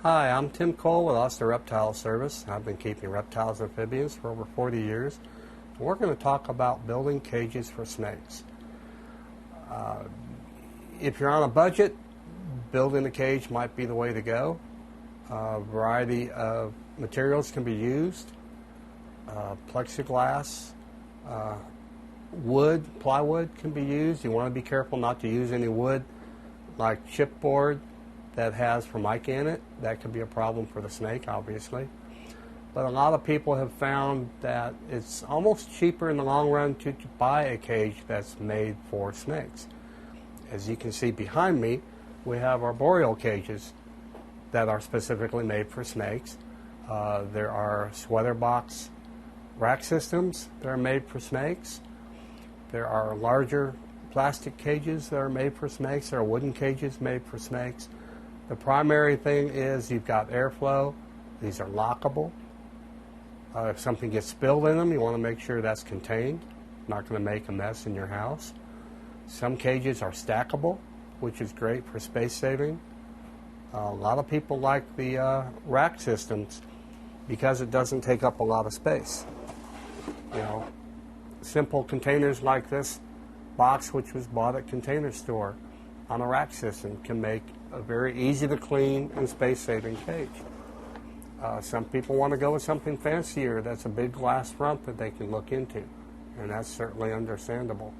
Hi, I'm Tim Cole with Austin Reptile Service. I've been keeping reptiles and amphibians for over 40 years. We're going to talk about building cages for snakes. If you're on a budget, building a cage might be the way to go. A variety of materials can be used. Plexiglass, wood, plywood can be used. You want to be careful not to use any wood like chipboard that has formica in it. That could be a problem for the snake, obviously. But a lot of people have found that it's almost cheaper in the long run to buy a cage that's made for snakes. As you can see behind me, we have arboreal cages that are specifically made for snakes. There are sweater box rack systems that are made for snakes. There are larger plastic cages that are made for snakes. There are wooden cages made for snakes. The primary thing is you've got airflow. These are lockable. If something gets spilled in them, you want to make sure that's contained. Not going to make a mess in your house. Some cages are stackable, which is great for space saving. A lot of people like the rack systems because it doesn't take up a lot of space. You know, simple containers like this box, which was bought at Container Store on a rack system, can make a very easy to clean and space-saving cage. Some people want to go with something fancier that's a big glass front that they can look into, and that's certainly understandable.